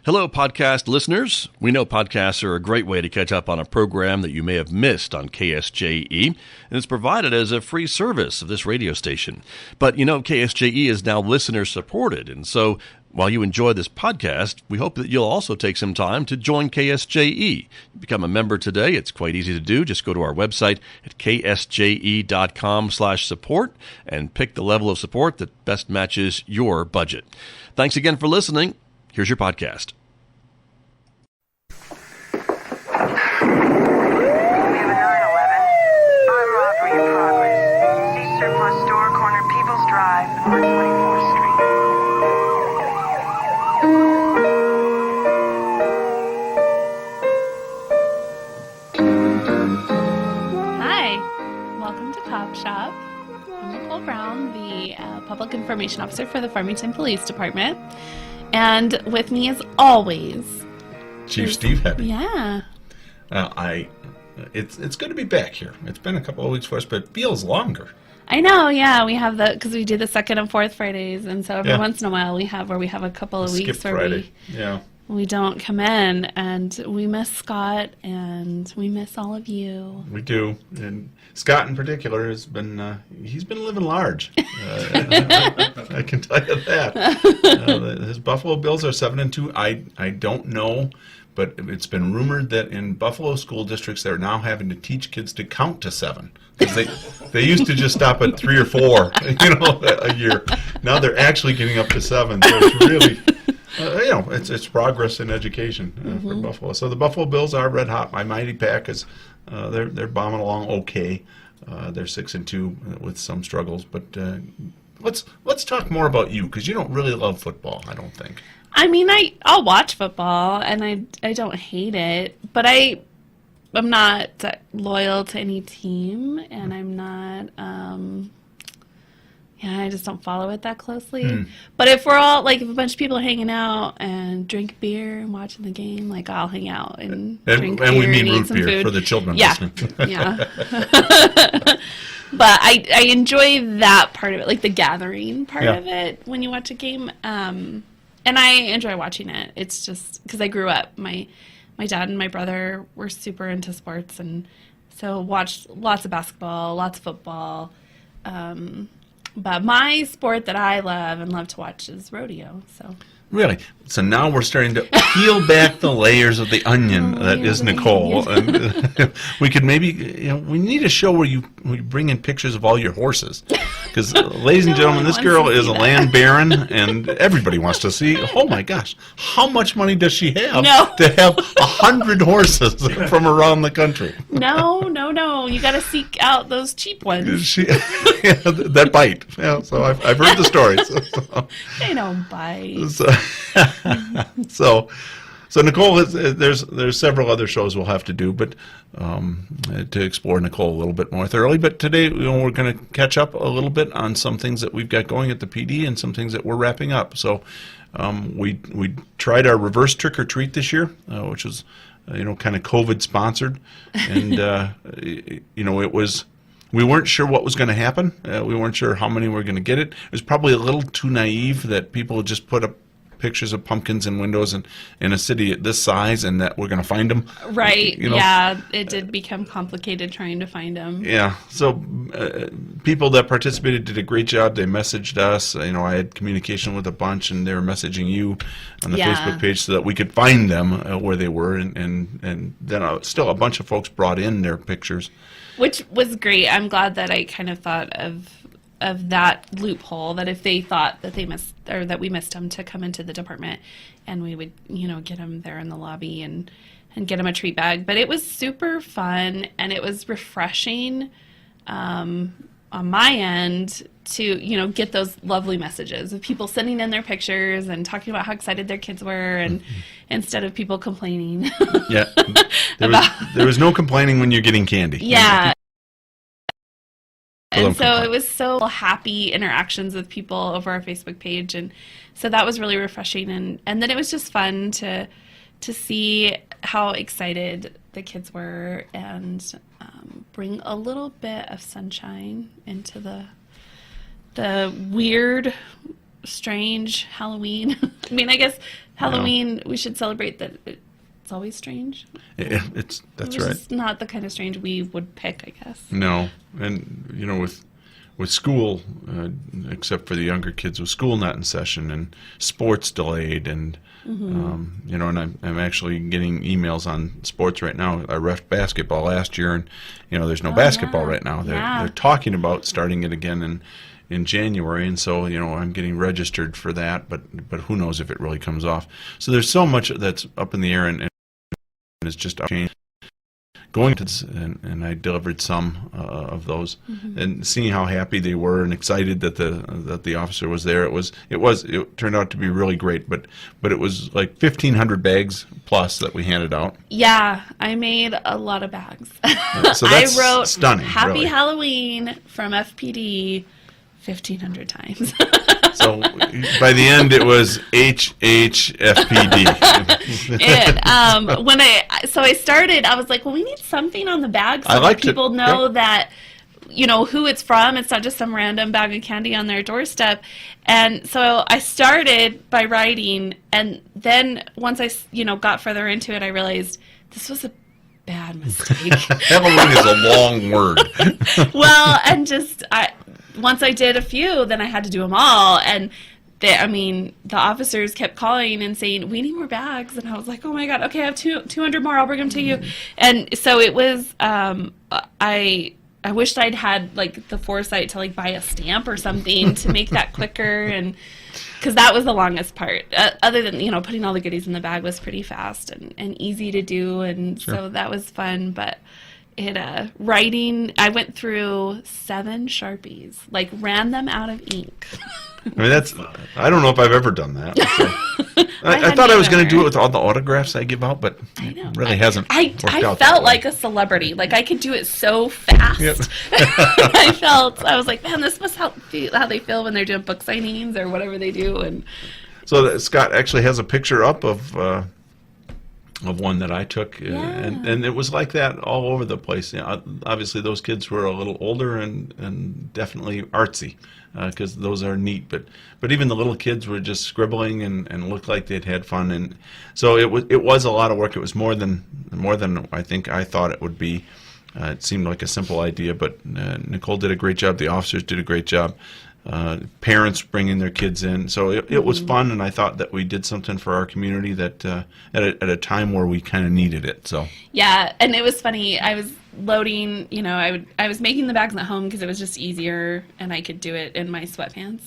Hello, podcast listeners. We know podcasts are a great way to catch up on a program that you may have missed on KSJE, and it's provided as a free service of this radio station. But you know, KSJE is now listener-supported, and so while you enjoy this podcast, we hope that you'll also take some time to join KSJE. Become a member today. It's quite easy to do. Just go to our website at ksje.com/support and pick the level of support that best matches your budget. Thanks again for listening. Here's your podcast. We have a 911. I'm robbery in progress. See surplus store, corner People's Drive, North 24th Street. Hi, welcome to Cop Shop. I'm Nicole Brown, the Public Information Officer for the Farmington Police Department. And with me, as always, Chief Steve Hebbe. Yeah. It's good to be back here. It's been a couple of weeks for us, but it feels longer. I know, yeah. We have because we do the second and fourth Fridays, and so every Yeah. once in a while we have a couple of weeks Skip where Friday. we don't come in, and we miss Scott, and we miss all of you. We do. And Scott in particular has been, he's been living large. I can tell you that. His Buffalo Bills are 7-2. I don't know, but it's been rumored that in Buffalo school districts they're now having to teach kids to count to 7. Because they used to just stop at 3 or 4, a year. Now they're actually getting up to 7. So it's really... it's progress in education for Buffalo. So the Buffalo Bills are red hot. My mighty pack is they're bombing along okay. They're 6-2 with some struggles. But let's talk more about you because you don't really love football. I don't think. I mean, I'll watch football, and I don't hate it, but I'm not loyal to any team, and I'm not. I just don't follow it that closely. But if we're all, if a bunch of people are hanging out and drink beer and watching the game, I'll hang out and drink beer and we mean and eat root some beer food. for the children Yeah, listening. yeah. But I enjoy that part of it, the gathering part of it when you watch a game. And I enjoy watching it. It's just because I grew up. My dad and my brother were super into sports, and so watched lots of basketball, lots of football. But my sport that I love to watch is rodeo. So Really? So now we're starting to peel back the layers of the onion that is Nicole. And we could maybe, we need a show where you bring in pictures of all your horses. Because, ladies and gentlemen, this girl is a land baron, and everybody wants to see, oh my gosh, how much money does she have to have 100 horses from around the country? No. You got to seek out those cheap ones. That bite. Yeah, so I've heard the stories. So. They don't bite. So Nicole, there's several other shows we'll have to do, but to explore Nicole a little bit more thoroughly. But today, we're going to catch up a little bit on some things that we've got going at the PD and some things that we're wrapping up. So we tried our reverse trick or treat this year, which was kind of COVID sponsored, and it was. We weren't sure what was going to happen. We weren't sure how many were going to get it. It was probably a little too naive that people would just put up pictures of pumpkins in windows in a city at this size and that we're going to find them. Right. Yeah, it did become complicated trying to find them. Yeah. So people that participated did a great job. They messaged us. I had communication with a bunch, and they were messaging you on the Facebook page so that we could find them where they were. And then still a bunch of folks brought in their pictures. Which was great. I'm glad that I kind of thought of that loophole, that if they thought that they missed or that we missed them, to come into the department and we would, get them there in the lobby and get them a treat bag. But it was super fun, and it was refreshing on my end to, get those lovely messages of people sending in their pictures and talking about how excited their kids were, and instead of people complaining. Yeah. There was no complaining when you're getting candy. Yeah. And so it was so happy interactions with people over our Facebook page, and so that was really refreshing. And then it was just fun to see how excited the kids were, and bring a little bit of sunshine into the weird strange Halloween. I mean, I guess Halloween, we should celebrate that it's always strange. That's It's right. just not the kind of strange we would pick, I guess. No, and with school, except for the younger kids, with school not in session and sports delayed, and and I'm actually getting emails on sports right now. I reffed basketball last year, and there's no basketball right now. They're talking about starting it again in January, and so I'm getting registered for that, but who knows if it really comes off. So there's so much that's up in the air, and it's just changed. Going to and I delivered some of those, and seeing how happy they were and excited that the officer was there. It turned out to be really great, but it was like 1,500 bags plus that we handed out. Yeah, I made a lot of bags. So that's I wrote stunning. Happy really. Halloween from FPD 1,500 times. So by the end, it was HHFPD. And when I started, I was like, well, we need something on the bag so that people know that, who it's from. It's not just some random bag of candy on their doorstep. And so I started by writing, and then once I, got further into it, I realized this was a bad mistake. Halloween is a long word. Well, and once I did a few, then I had to do them all. And the officers kept calling and saying, we need more bags. And I was like, oh my God, okay, I have 200 more. I'll bring them to you. And so it was, I wished I'd had like the foresight to like buy a stamp or something to make that quicker. And because that was the longest part. Other than, putting all the goodies in the bag was pretty fast and easy to do. And so that was fun. But writing, I went through 7 Sharpies, like ran them out of ink. I don't know if I've ever done that. So. I thought I was going to do it with all the autographs I give out, but it really hasn't worked out. I felt like a celebrity. Like I could do it so fast. Yep. I was like, man, this must how they feel when they're doing book signings or whatever they do. And so Scott actually has a picture up of one that I took, and it was like that all over the place. Obviously, those kids were a little older and definitely artsy, because those are neat. But even the little kids were just scribbling and looked like they'd had fun. And so it was a lot of work. It was more than I think I thought it would be. It seemed like a simple idea, but Nicole did a great job. The officers did a great job. Parents bringing their kids in, so it was fun, and I thought that we did something for our community that at a time where we kind of needed it. So yeah, and it was funny. I was loading, I was making the bags at home because it was just easier, and I could do it in my sweatpants.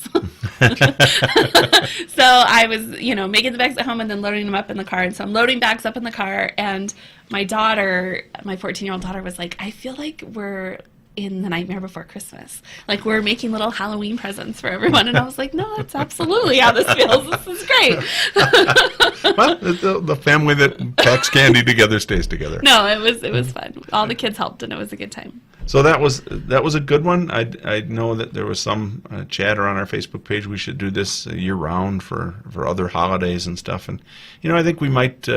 So I was, making the bags at home and then loading them up in the car. And so I'm loading bags up in the car, and my daughter, my 14-year-old daughter, was like, I feel like we're in The Nightmare Before Christmas. Like we're making little Halloween presents for everyone. And I was like, no, that's absolutely how this feels. This is great. Well, the family that packs candy together stays together. No, it was fun. All the kids helped, and it was a good time. So that was a good one. I know that there was some chatter on our Facebook page. We should do this year round for other holidays and stuff. And I think we might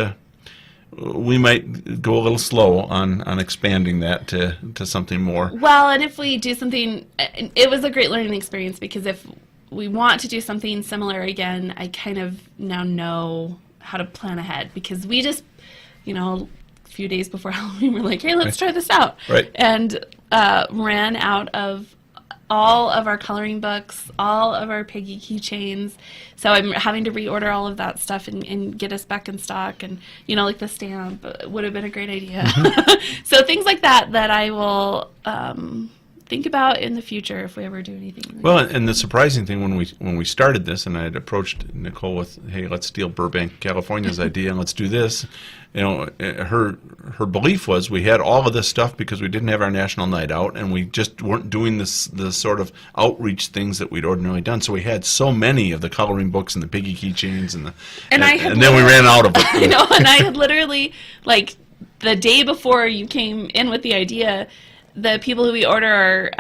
go a little slow on expanding that to something more. Well, and if we do something, it was a great learning experience, because if we want to do something similar again, I kind of now know how to plan ahead, because we just, a few days before Halloween, we're like, hey, let's try this out. Right. And ran out of all of our coloring books, all of our piggy keychains. So I'm having to reorder all of that stuff and get us back in stock. And, like the stamp would have been a great idea. So things like that I will think about in the future if we ever do anything. Well, and the surprising thing when we started this, and I had approached Nicole with, hey, let's steal Burbank, California's idea, and let's do this. Her belief was we had all of this stuff because we didn't have our national night out, and we just weren't doing the sort of outreach things that we'd ordinarily done. So we had so many of the coloring books and the piggy keychains and then we ran out of it. I know, and I had literally, like, the day before you came in with the idea, the people who we order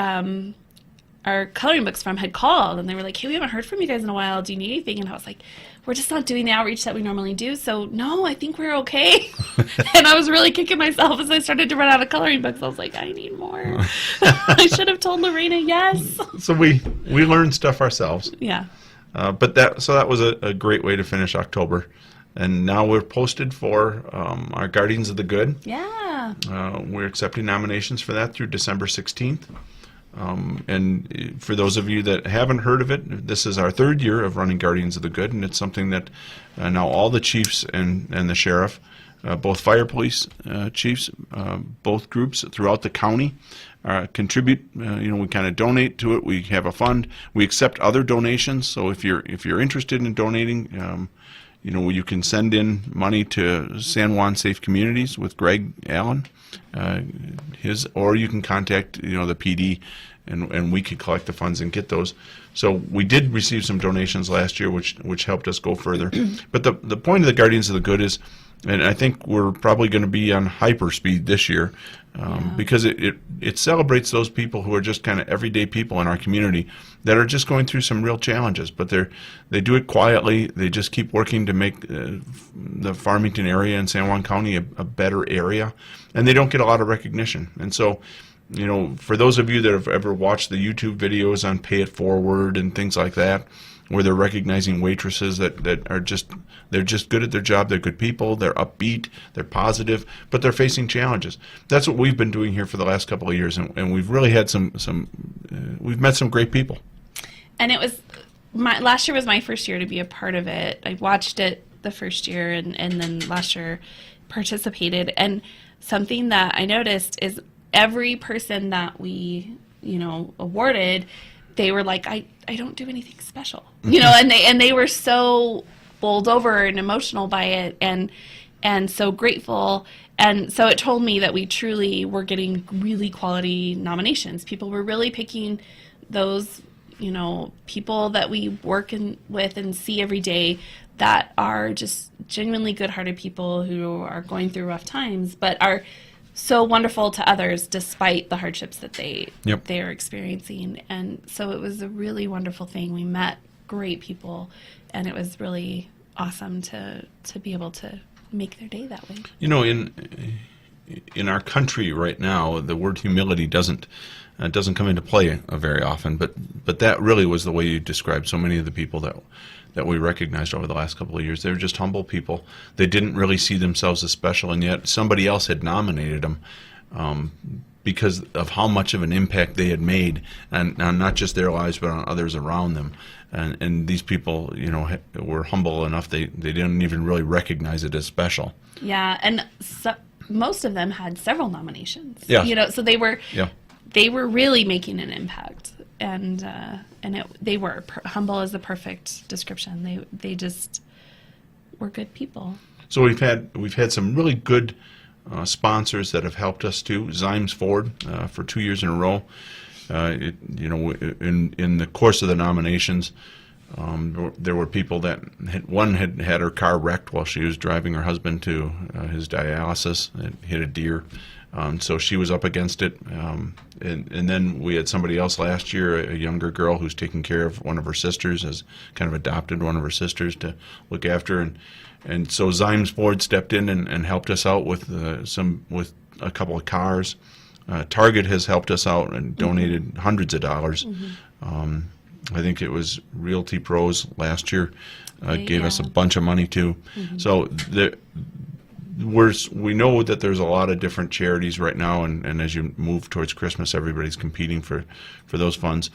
our coloring books from had called, and they were like, hey, we haven't heard from you guys in a while. Do you need anything? And I was like, we're just not doing the outreach that we normally do, so no, I think we're okay. And I was really kicking myself as I started to run out of coloring books. I was like, I need more. I should have told Lorena yes. So we learned stuff ourselves. Yeah. But that was a great way to finish October. And now we're posted for our Guardians of the Good. Yeah. We're accepting nominations for that through December 16th. And for those of you that haven't heard of it, this is our third year of running Guardians of the Good, and it's something that now all the chiefs and the sheriff, both fire police chiefs, both groups throughout the county, contribute. We kind of donate to it. We have a fund. We accept other donations. So if you're interested in donating, you can send in money to San Juan Safe Communities with Greg Allen, or you can contact the PD, and we could collect the funds and get those. So we did receive some donations last year, which helped us go further. But the point of the Guardians of the Good is, and I think we're probably going to be on hyperspeed this year, because it celebrates those people who are just kind of everyday people in our community that are just going through some real challenges, but they do it quietly. They just keep working to make the Farmington area and San Juan County a better area, and they don't get a lot of recognition. And so, for those of you that have ever watched the YouTube videos on Pay It Forward and things like that, where they're recognizing waitresses that are just good at their job, they're good people, they're upbeat, they're positive, but they're facing challenges. That's what we've been doing here for the last couple of years, and we've really had we've met some great people. And it was last year was my first year to be a part of it. I watched it the first year, and then last year participated. And something that I noticed is every person that we awarded, they were like, I don't do anything special, and they were so bowled over and emotional by it, and so grateful. And so it told me that we truly were getting really quality nominations. People were really picking those, people that we work with and see every day that are just genuinely good-hearted people who are going through rough times, but are so wonderful to others despite the hardships that they are experiencing. And so it was a really wonderful thing. We met great people, and it was really awesome to be able to make their day that way. In our country right now, the word humility doesn't come into play very often, but that really was the way you described so many of the people that we recognized over the last couple of years. They were just humble people. They didn't really see themselves as special, and yet somebody else had nominated them because of how much of an impact they had made, and not just their lives, but on others around them. And these people, were humble enough they didn't even really recognize it as special. Yeah, and most of them had several nominations. Yeah. So they were really making an impact. And they were humble is the perfect description. They just were good people. So we've had some really good sponsors that have helped us too. Zymes Ford for 2 years in a row. In the course of the nominations, there were people that had her car wrecked while she was driving her husband to his dialysis. It hit a deer. So she was up against it. And then we had somebody else last year, a younger girl who's taking care of one of her sisters, has kind of adopted one of her sisters to look after. And so Zymes Ford stepped in and helped us out with a couple of cars. Target has helped us out and donated hundreds of dollars. Mm-hmm. I think it was Realty Pros last year gave us a bunch of money too. Mm-hmm. So we know that there's a lot of different charities right now, and as you move towards Christmas, everybody's competing for those funds.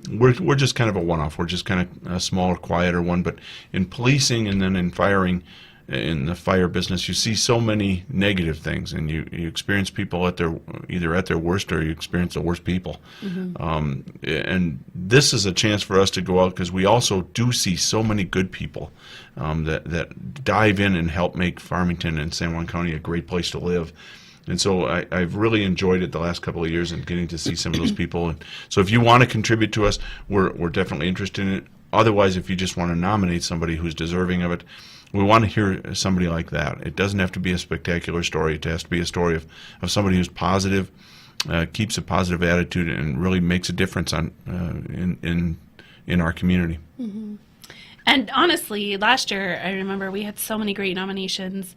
We're just kind of a one-off. We're just kind of a smaller, quieter one. But in policing and then in firing, in the fire business, you see so many negative things, and you experience people either at their worst, or you experience the worst people. Mm-hmm. And this is a chance for us to go out, because we also do see so many good people that dive in and help make Farmington and San Juan County a great place to live. And so I've really enjoyed it the last couple of years and getting to see some of those people. And so if you want to contribute to us, we're definitely interested in it. Otherwise, if you just want to nominate somebody who's deserving of it, we want to hear somebody like that. It doesn't have to be a spectacular story. It has to be a story of somebody who's positive, keeps a positive attitude, and really makes a difference in our community. Mm-hmm. And honestly, last year, I remember we had so many great nominations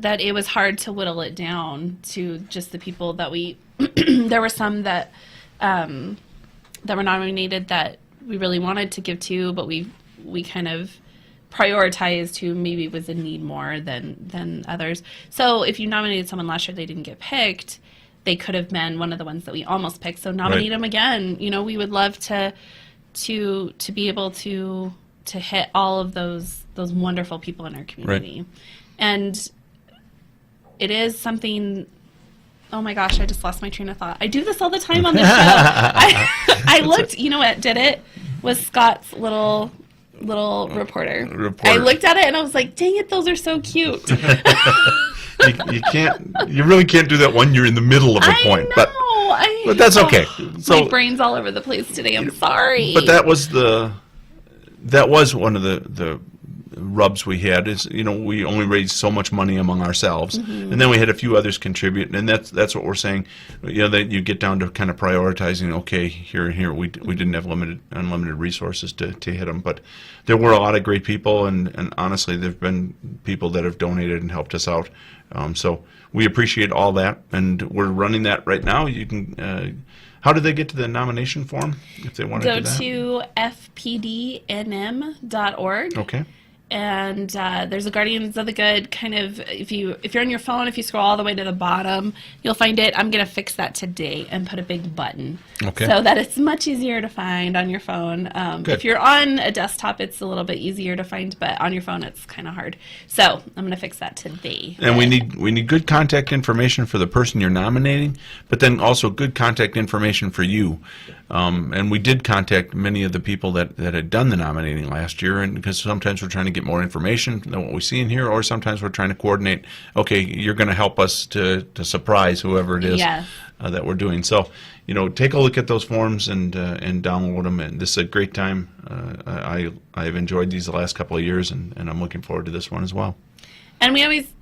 that it was hard to whittle it down to just the people that we there were some that were nominated that we really wanted to give to, but we we kind of prioritized who maybe was in need more than others. So if you nominated someone last year, they didn't get picked, they could have been one of the ones that we almost picked. So nominate them again. You know, we would love to be able to hit all of those wonderful people in our community. Right. And it is something. Oh my gosh, I just lost my train of thought. I do this all the time on the show. I looked, you know what did it? Was Scott's little reporter. I looked at it and I was like, dang it, those are so cute. you really can't do that when you're in the middle of a point. But that's okay. So my brain's all over the place today. I'm sorry. But that was one of the rubs we had is, you know, we only raised so much money among ourselves, and then we had a few others contribute, and that's what we're saying. You know, that you get down to kind of prioritizing. Okay, here and here, we didn't have unlimited resources to hit them, but there were a lot of great people, and honestly, there've been people that have donated and helped us out. So we appreciate all that, and we're running that right now. You can. How do they get to the nomination form if they want to do that? Go to fpdnm.org. Okay. And there's a Guardians of the Good kind of, if you're on your phone, if you scroll all the way to the bottom, you'll find it. I'm going to fix that today and put a big button so that it's much easier to find on your phone. If you're on a desktop, it's a little bit easier to find, but on your phone, it's kind of hard. So I'm going to fix that today. And we need good contact information for the person you're nominating, but then also good contact information for you. And we did contact many of the people that had done the nominating last year, and because sometimes we're trying to get more information than what we see in here, or sometimes we're trying to coordinate, okay, you're going to help us to surprise whoever it is that we're doing. So, you know, take a look at those forms and download them. And this is a great time. I've enjoyed these the last couple of years, and I'm looking forward to this one as well. And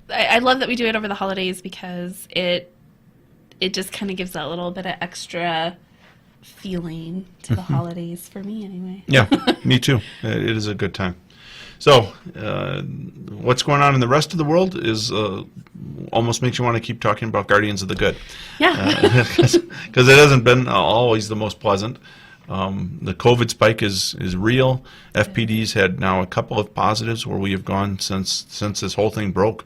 I love that we do it over the holidays because it just kind of gives that little bit of extra feeling to the holidays for me anyway. Yeah, me too. It is a good time. So what's going on in the rest of the world is almost makes you want to keep talking about Guardians of the Good. Yeah. Because it hasn't been always the most pleasant. The COVID spike is real. FPD's had now a couple of positives where we have gone since this whole thing broke.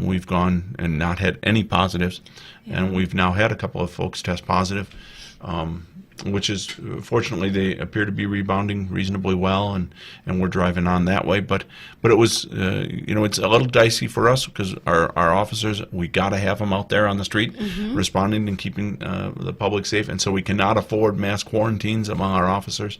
We've gone and not had any positives, and we've now had a couple of folks test positive. Which is, fortunately, they appear to be rebounding reasonably well, and we're driving on that way. But it was, it's a little dicey for us because our officers, we got to have them out there on the street responding and keeping the public safe, and so we cannot afford mass quarantines among our officers.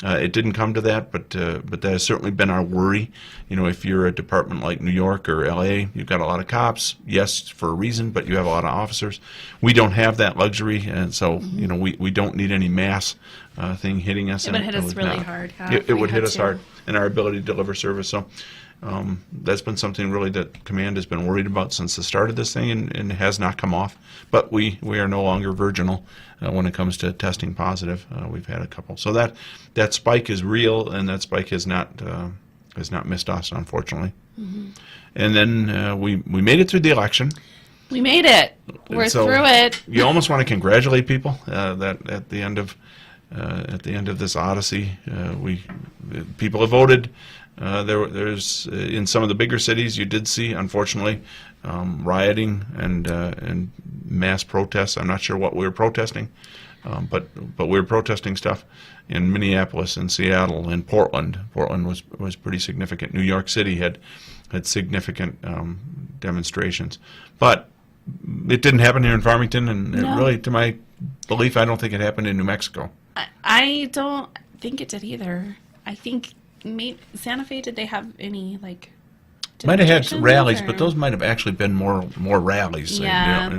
It didn't come to that, but that has certainly been our worry. You know, if you're a department like New York or L.A., you've got a lot of cops, yes, for a reason, but you have a lot of officers. We don't have that luxury, and so, you know, we don't need any mass thing hitting us. It would hit us really hard. It would hit us hard in our ability to deliver service. So that's been something really that Command has been worried about since the start of this thing, and it has not come off. But we are no longer virginal when it comes to testing positive. We've had a couple. So that spike is real, and that spike has not missed us, unfortunately. And then we made it through the election. We made it. We're through it. You almost want to congratulate people that at the end of this odyssey, people have voted. There's in some of the bigger cities you did see, unfortunately, rioting and mass protests. I'm not sure what we were protesting, but we were protesting stuff in Minneapolis and Seattle and Portland. Portland was pretty significant. New York City had significant demonstrations, but it didn't happen here in Farmington, and No. it really, to my belief, I don't think it happened in New Mexico. I don't think it did either. I think Santa Fe, did they have any like? Might have had demonstrations, rallies, or? but those might have actually been more rallies. Yeah, but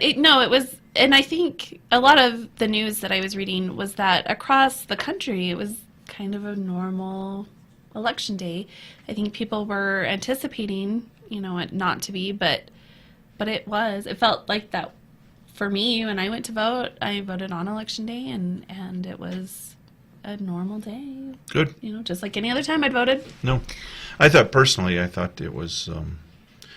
it was, and I think a lot of the news that I was reading was that across the country it was kind of a normal election day. I think people were anticipating, it not to be, but it was. It felt like that for me when I went to vote. I voted on election day, and it was a normal day. Good. Just like any other time I'd voted. No, I thought it was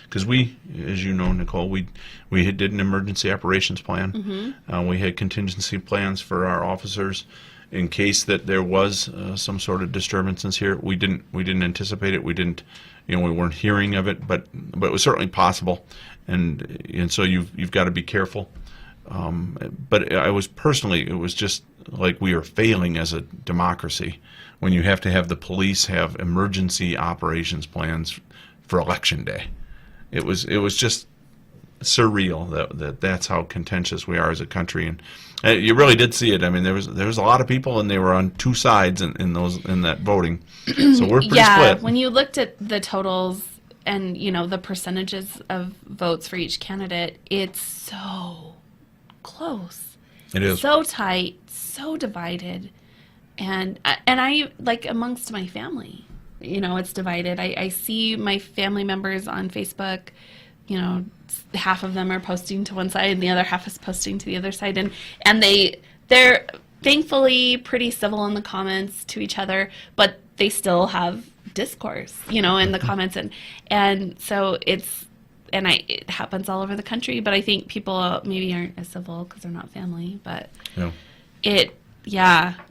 because we, as you know, Nicole, we did an emergency operations plan. We had contingency plans for our officers, in case that there was some sort of disturbances here. We didn't anticipate it. We didn't, we weren't hearing of it, but it was certainly possible, and so you've got to be careful. But it was just like we are failing as a democracy when you have to have the police have emergency operations plans for election day. It was just surreal that's how contentious we are as a country, and you really did see it. I mean, there was a lot of people, and they were on two sides in that voting. So we're pretty split. When you looked at the totals and the percentages of votes for each candidate, it's so close. It is so tight, so divided, and I like amongst my family, it's divided. I see my family members on Facebook. Half of them are posting to one side and the other half is posting to the other side, and they're thankfully pretty civil in the comments to each other, but they still have discourse, in the comments, and so it happens all over the country, but I think people maybe aren't as civil because they're not family, but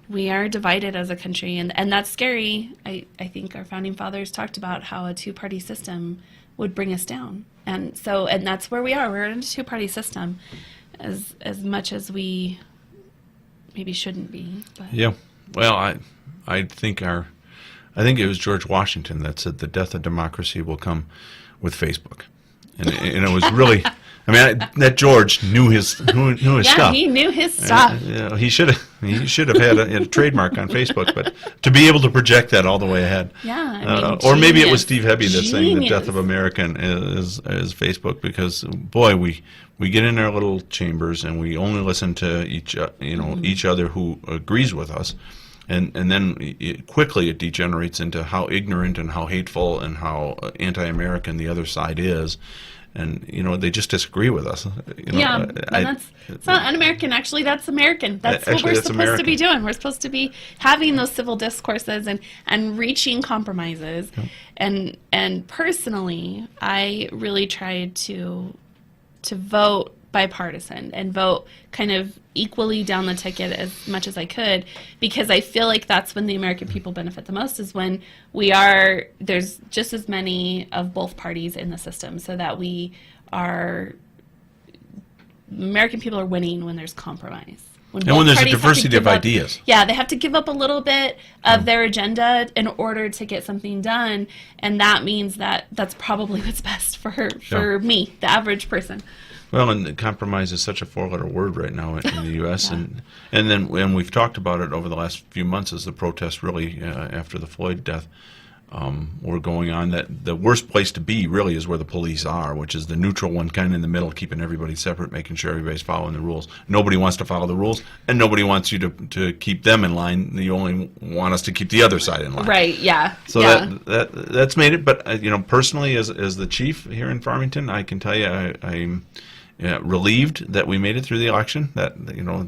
we are divided as a country, and that's scary. I think our founding fathers talked about how a two-party system would bring us down. And that's where we are. We're in a two-party system as much as we maybe shouldn't be. But. Yeah. Well, I think it was George Washington that said the death of democracy will come with Facebook. And it was really, that George knew his stuff. Yeah, he knew his stuff. He should have had a trademark on Facebook, but to be able to project that all the way ahead. Yeah, or maybe it was Steve Hebbe that's saying the death of America is Facebook, because boy, we get in our little chambers and we only listen to each other who agrees with us. And then quickly it degenerates into how ignorant and how hateful and how anti-American the other side is. And, they just disagree with us. It's not un-American. Actually, that's American. That's what we're supposed to be doing. We're supposed to be having those civil discourses and reaching compromises. Yeah. And personally, I really tried to vote bipartisan and vote kind of equally down the ticket as much as I could, because I feel like that's when the American people benefit the most, is when there's just as many of both parties in the system, so that American people are winning when there's compromise. When there's a diversity of ideas. Yeah, they have to give up a little bit of their agenda in order to get something done, and that means that's probably what's best for me, the average person. Well, and compromise is such a four-letter word right now in the U.S. and we've talked about it over the last few months as the protests really after the Floyd death were going on. That the worst place to be really is where the police are, which is the neutral one, kind of in the middle, keeping everybody separate, making sure everybody's following the rules. Nobody wants to follow the rules, and nobody wants you to keep them in line. You only want us to keep the other side in line. Right? Yeah. So that's made it. But personally, as the chief here in Farmington, I can tell you I'm relieved that we made it through the election. That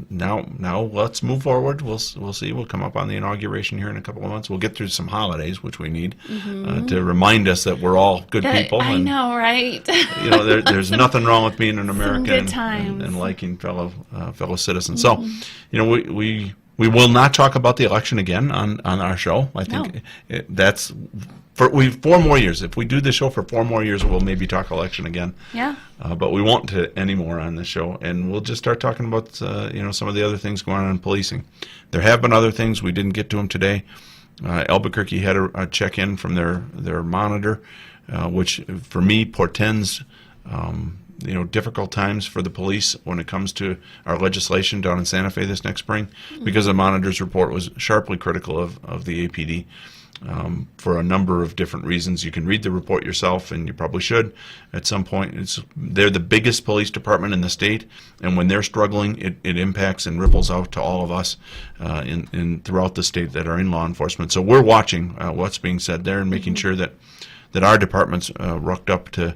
now let's move forward. We'll see. We'll come up on the inauguration here in a couple of months. We'll get through some holidays, which we need to remind us that we're all good people. I know, right? There's nothing wrong with being an American and liking fellow citizens. So, we will not talk about the election again on our show. I think that's. For 4 more years. If we do this show for 4 more years, we'll maybe talk election again. Yeah. But we won't anymore on this show, and we'll just start talking about some of the other things going on in policing. There have been other things. We didn't get to them today. Albuquerque had a check-in from their monitor, which for me portends difficult times for the police when it comes to our legislation down in Santa Fe this next spring, because the monitor's report was sharply critical of the APD. For a number of different reasons. You can read the report yourself, and you probably should at some point. They're the biggest police department in the state, and when they're struggling, it impacts and ripples out to all of us throughout the state that are in law enforcement. So we're watching what's being said there and making sure that our department's rucked up to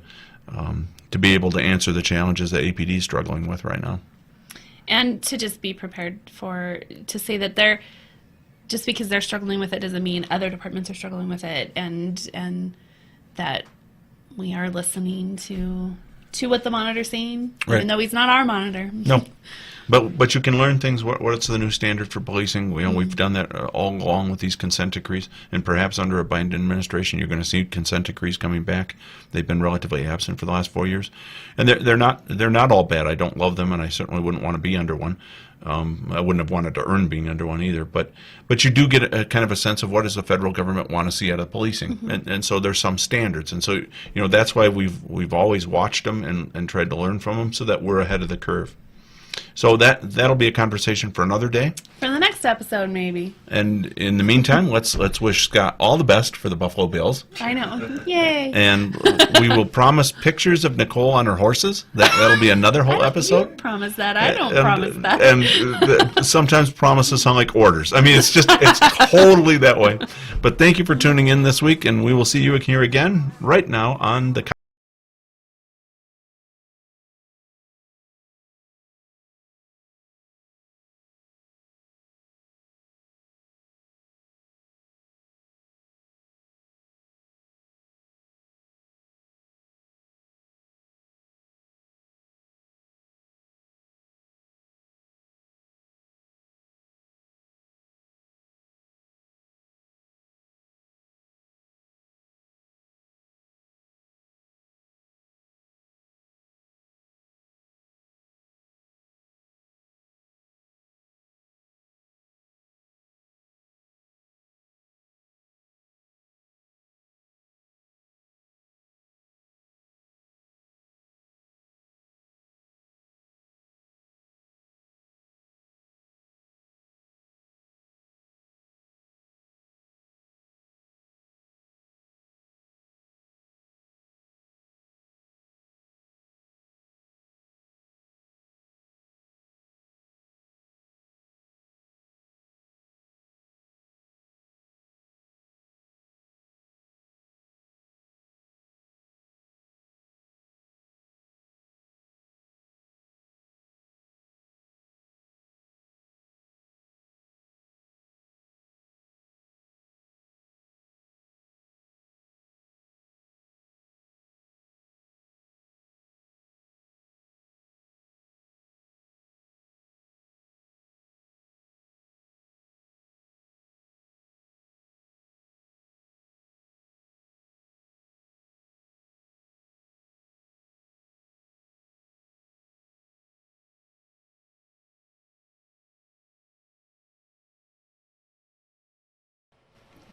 be able to answer the challenges that APD is struggling with right now. And to just be prepared to say that just because they're struggling with it doesn't mean other departments are struggling with it, and that we are listening to to what the monitor's saying, Right. even though he's not our monitor. No. But you can learn things. What's the new standard for policing? We've done that all along with these consent decrees, and perhaps under a Biden administration, you're going to see consent decrees coming back. They've been relatively absent for the last 4 years, and they're not all bad. I don't love them, and I certainly wouldn't want to be under one. I wouldn't have wanted to earn being under one either. But you do get a kind of a sense of what does the federal government want to see out of policing, and so there's some standards, and so that's why we've always watched them and tried to learn from them so that we're ahead of the curve. So that'll be a conversation for another day. For the next episode, maybe. And in the meantime, let's wish Scott all the best for the Buffalo Bills. I know. Yay. And we will promise pictures of Nicole on her horses. That'll be another whole You episode. promise that. I don't promise that. And sometimes promises sound like orders. I mean, it's totally that way. But thank you for tuning in this week, and we will see you here again right now on the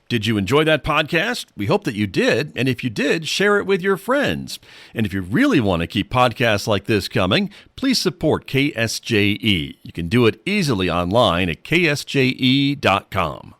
Did you enjoy that podcast? We hope that you did. And if you did, share it with your friends. And if you really want to keep podcasts like this coming, please support KSJE. You can do it easily online at ksje.com.